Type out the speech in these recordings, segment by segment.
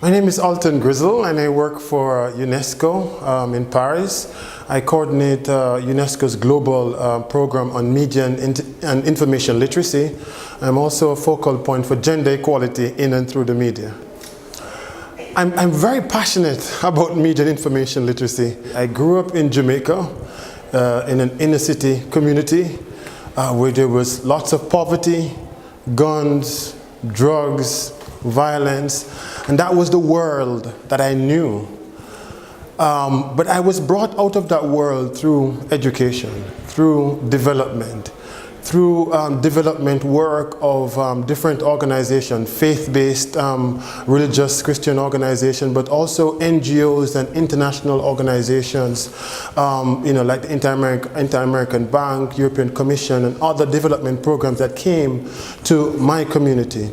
My name is Alton Grizzle and I work for UNESCO in Paris. I coordinate UNESCO's global program on media and information literacy. I'm also a focal point for gender equality in and through the media. I'm very passionate about media and information literacy. I grew up in Jamaica in an inner city community where there was lots of poverty, guns, drugs, violence, and that was the world that I knew. But I was brought out of that world through education, through development, through development work of different organizations, faith-based religious Christian organizations, but also NGOs and international organizations, like the Inter-American Bank, European Commission, and other development programs that came to my community.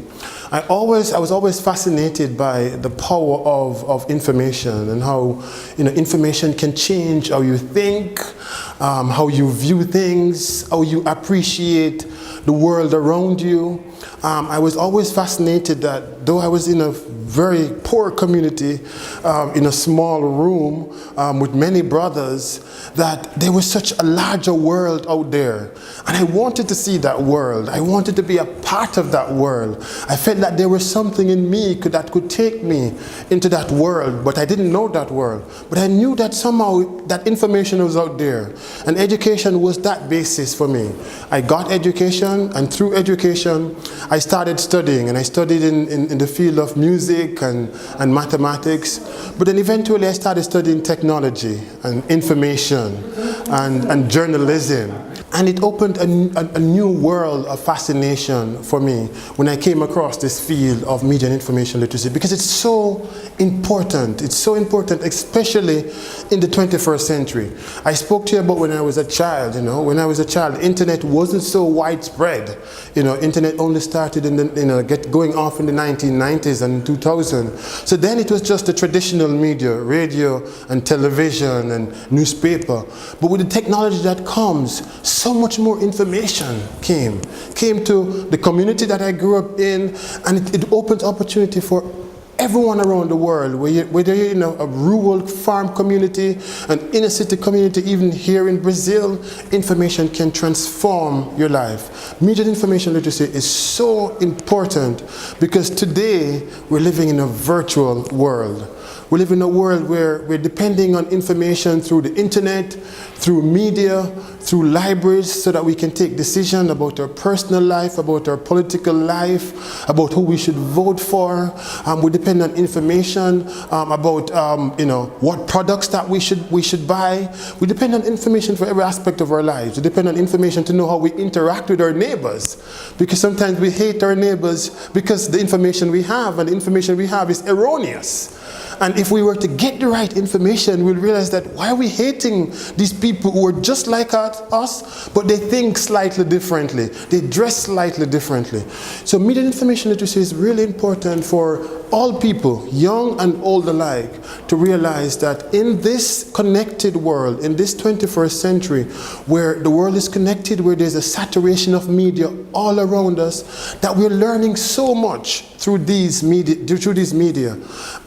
I was always fascinated by the power of information and how information can change how you think, how you view things, how you appreciate the world around you. I was always fascinated that though I was in a very poor community, in a small room with many brothers, that there was such a larger world out there. And I wanted to see that world. I wanted to be a part of that world. I felt that there was something in me that could take me into that world, but I didn't know that world. But I knew that somehow that information was out there. And education was that basis for me. I got education, and through education, I started studying, and I studied in the field of music and mathematics. But then eventually I started studying technology and information and journalism. And it opened a new world of fascination for me when I came across this field of media and information literacy, because it's so important. It's so important, especially in the 21st century. I spoke to you about when I was a child. When I was a child, internet wasn't so widespread. Internet only started going off in the 1990s and 2000. So then it was just the traditional media, radio and television and newspaper. But with the technology that comes, so much more information came to the community that I grew up in, and it opened opportunity for everyone around the world, whether you're in a rural farm community, an inner city community, even here in Brazil, information can transform your life. Media and information literacy is so important because today we're living in a virtual world. We live in a world where we're depending on information through the internet, through media, through libraries, so that we can take decisions about our personal life, about our political life, about who we should vote for. We depend on information about what products that we should buy. We depend on information for every aspect of our lives. We depend on information to know how we interact with our neighbors, because sometimes we hate our neighbors because the information we have, and the information we have is erroneous. And if we were to get the right information, we'll realize that why are we hating these people who are just like us, but they think slightly differently, they dress slightly differently. So media and information literacy is really important for all people, young and old alike, to realize that in this connected world, in this 21st century, where the world is connected, where there's a saturation of media all around us, that we're learning so much through these media.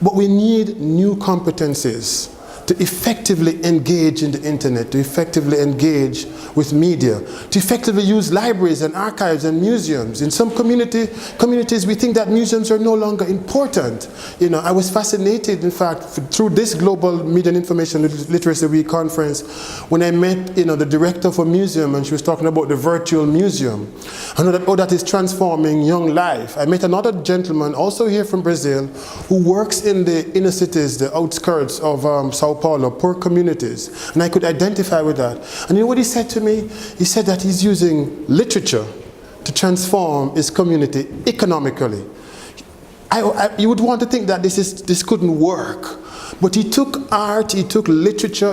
But we need new competencies to effectively engage in the internet, to effectively engage with media, to effectively use libraries and archives and museums. In some communities, we think that museums are no longer important. I was fascinated, in fact, through this Global Media and Information Literacy Week conference, when I met, the director of a museum, and she was talking about the virtual museum. I know that that is transforming young life. I met another gentleman, also here from Brazil, who works in the inner cities, the outskirts of Sao Paulo, poor communities, and I could identify with that. And you know what he said to me? He said that he's using literature to transform his community economically. You would want to think that this couldn't work, but he took art, he took literature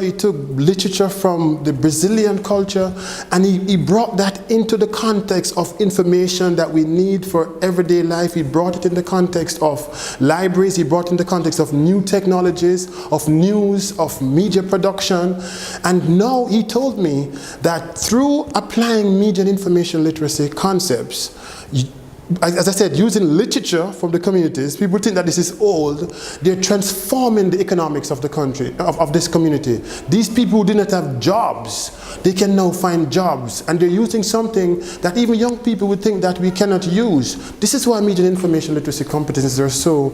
from the Brazilian culture, and he brought that into the context of information that we need for everyday life. He brought it in the context of libraries, he brought it in the context of new technologies, of news, of media production. And now he told me that through applying media and information literacy concepts, as I said, using literature from the communities. People think that this is old. They're transforming the economics of the country, of this community. These people who did not have jobs, they can now find jobs, and they're using something that even young people would think that we cannot use. This is why media and information literacy competencies are so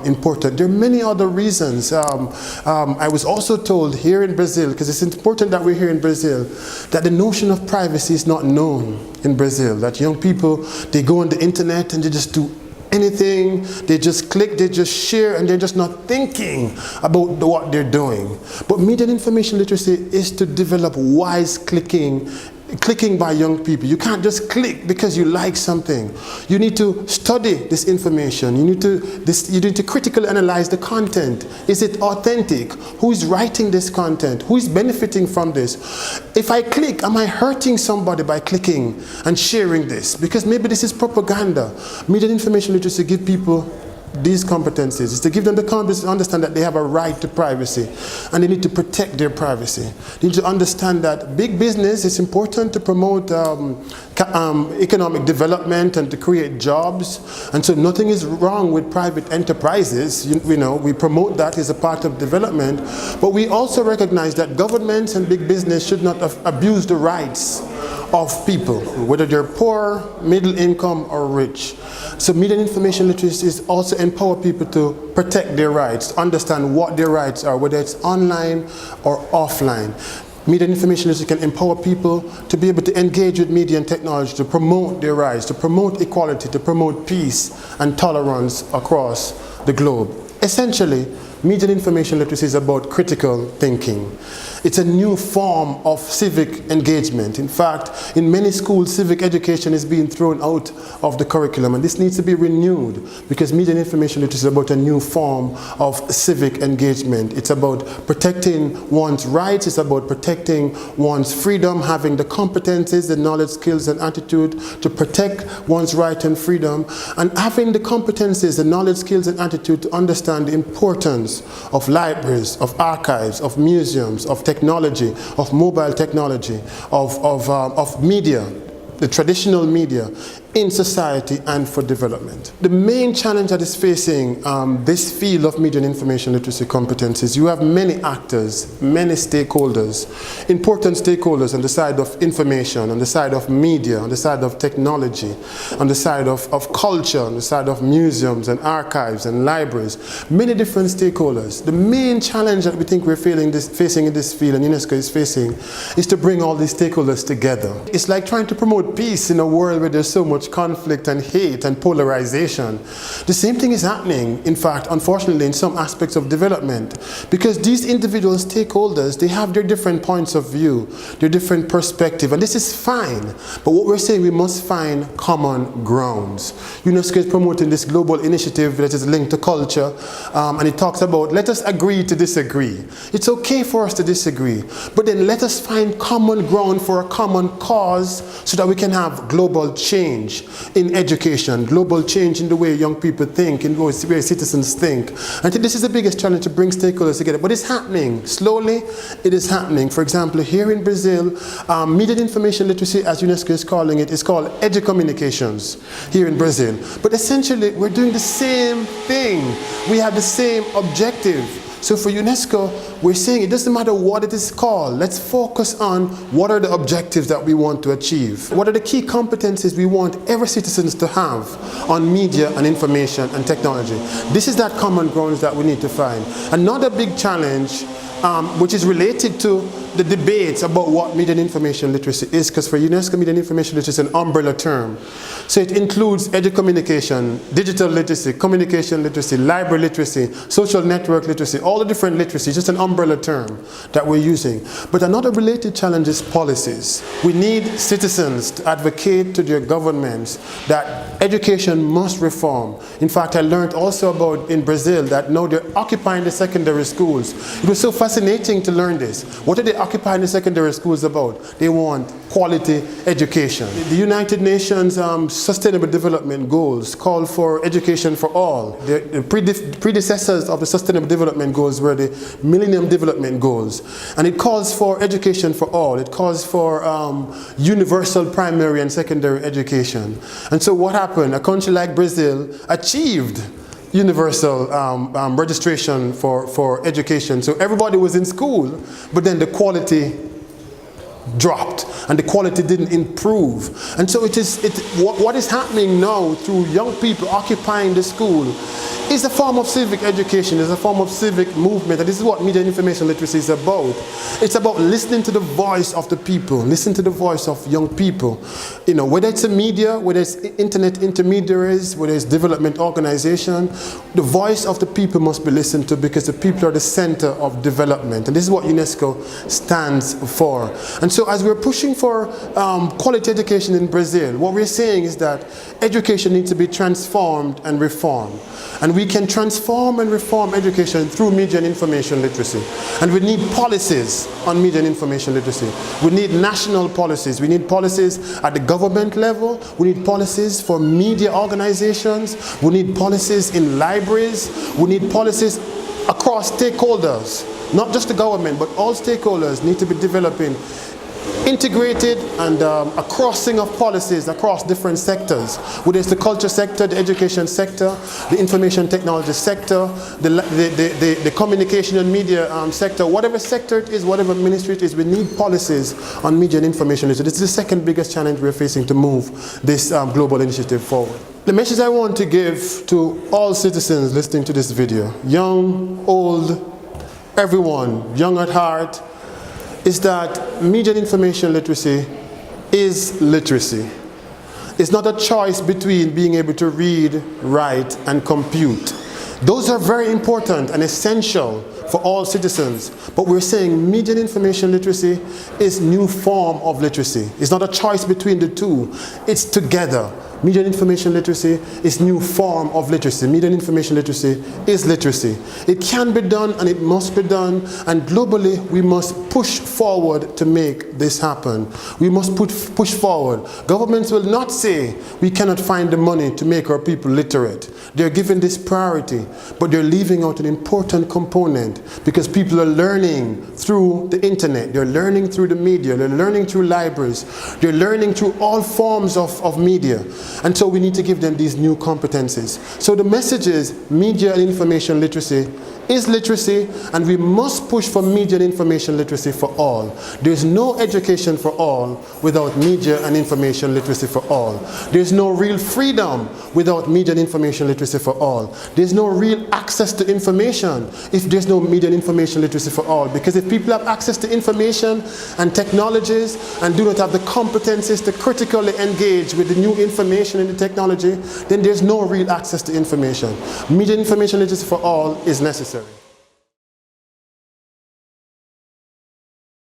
important. There are many other reasons. I was also told here in Brazil, because it's important that we're here in Brazil, that the notion of privacy is not known in Brazil. That young people, they go on the internet and they just do anything, they just click, they just share, and they're just not thinking about what they're doing. But media and information literacy is to develop wise clicking by young people. You can't just click because you like something. You need to study this information. You need to critically analyze the content. Is it authentic? Who is writing this content? Who is benefiting from this? If I click, am I hurting somebody by clicking and sharing this? Because maybe this is propaganda. Media and information literacy give people these competencies is to give them the confidence to understand that they have a right to privacy and they need to protect their privacy. They need to understand that big business is important to promote economic development and to create jobs, and so nothing is wrong with private enterprises. We promote that as a part of development, but we also recognize that governments and big business should not abuse the rights of people, whether they're poor, middle income, or rich. So media and information literacy is also empower people to protect their rights, understand what their rights are, whether it's online or offline. Media and information literacy can empower people to be able to engage with media and technology, to promote their rights, to promote equality, to promote peace and tolerance across the globe. Essentially, media and information literacy is about critical thinking. It's a new form of civic engagement. In fact, in many schools, civic education is being thrown out of the curriculum, and this needs to be renewed because media and information literacy is about a new form of civic engagement. It's about protecting one's rights, it's about protecting one's freedom, having the competencies, the knowledge, skills, and attitude to protect one's right and freedom, and having the competencies, the knowledge, skills, and attitude to understand the importance of libraries, of archives, of museums, of technology, of mobile technology, of media, the traditional media, in society and for development. The main challenge that is facing this field of media and information literacy competencies, you have many actors, many stakeholders, important stakeholders on the side of information, on the side of media, on the side of technology, on the side of culture, on the side of museums and archives and libraries, many different stakeholders. The main challenge that we think we're facing in this field and UNESCO is facing is to bring all these stakeholders together. It's like trying to promote peace in a world where there's so much conflict and hate and polarization. The same thing is happening, in fact, unfortunately, in some aspects of development, because these individual stakeholders, they have their different points of view, their different perspective, and this is fine. But what we're saying, we must find common grounds. UNESCO is promoting this global initiative that is linked to culture, and it talks about, let us agree to disagree. It's okay for us to disagree, but then let us find common ground for a common cause so that we can have global change in education, global change in the way young people think, in the way citizens think. I think this is the biggest challenge, to bring stakeholders together. But it's happening. Slowly, it is happening. For example, here in Brazil, media and information literacy, as UNESCO is calling it, is called educommunications here in Brazil. But essentially, we're doing the same thing. We have the same objective. So for UNESCO, we're saying it doesn't matter what it is called. Let's focus on what are the objectives that we want to achieve. What are the key competencies we want every citizen to have on media and information and technology. This is that common ground that we need to find. Another big challenge, which is related to the debates about what media and information literacy is, because for UNESCO, media and information literacy is an umbrella term. So it includes educommunication, digital literacy, communication literacy, library literacy, social network literacy, all the different literacies, just an umbrella term that we're using. But another related challenge is policies. We need citizens to advocate to their governments that education must reform. In fact, I learned also about in Brazil that now they're occupying the secondary schools. It was so fascinating to learn this. What are they occupying the secondary schools about? They want quality education. The United Nations Sustainable Development Goals call for education for all. The predecessors of the Sustainable Development Goals were the Millennium Development Goals. And it calls for education for all. It calls for universal primary and secondary education. And so what happened? A country like Brazil achieved universal registration for education. So everybody was in school, but then the quality dropped and the quality didn't improve. And so what is happening now through young people occupying the school is a form of civic education, is a form of civic movement, and this is what media and information literacy is about. It's about listening to the voice of the people, listening to the voice of young people. You know, whether it's a media, whether it's internet intermediaries, whether it's development organization, the voice of the people must be listened to, because the people are the center of development, and this is what UNESCO stands for. And so as we're pushing for quality education in Brazil, what we're saying is that education needs to be transformed and reformed. And we can transform and reform education through media and information literacy. And we need policies on media and information literacy. We need national policies. We need policies at the government level. We need policies for media organizations. We need policies in libraries. We need policies across stakeholders. Not just the government, but all stakeholders need to be developing integrated and a crossing of policies across different sectors, whether it's the culture sector, the education sector, the information technology sector, the communication and media sector, whatever sector it is, whatever ministry it is, we need policies on media and information literacy. This is the second biggest challenge we're facing to move this global initiative forward. The message I want to give to all citizens listening to this video, young, old, everyone, young at heart, is that media and information literacy is literacy. It's not a choice between being able to read, write, and compute. Those are very important and essential for all citizens. But we're saying media and information literacy is a new form of literacy. It's not a choice between the two. It's together. Media and information literacy is a new form of literacy. Media and information literacy is literacy. It can be done and it must be done, and globally we must push forward to make this happen. We must push forward. Governments will not say we cannot find the money to make our people literate. They're given this priority, but they're leaving out an important component, because people are learning through the internet, they're learning through the media, they're learning through libraries, they're learning through all forms of media. And so we need to give them these new competencies. So the message is media and information literacy is literacy, and we must push for media and information literacy for all. There's no education for all without media and information literacy for all. There's no real freedom without media and information literacy for all. There's no real access to information if there's no media and information literacy for all. Because if people have access to information and technologies and do not have the competencies to critically engage with the new information and the technology, then there's no real access to information. Media and information literacy for all is necessary.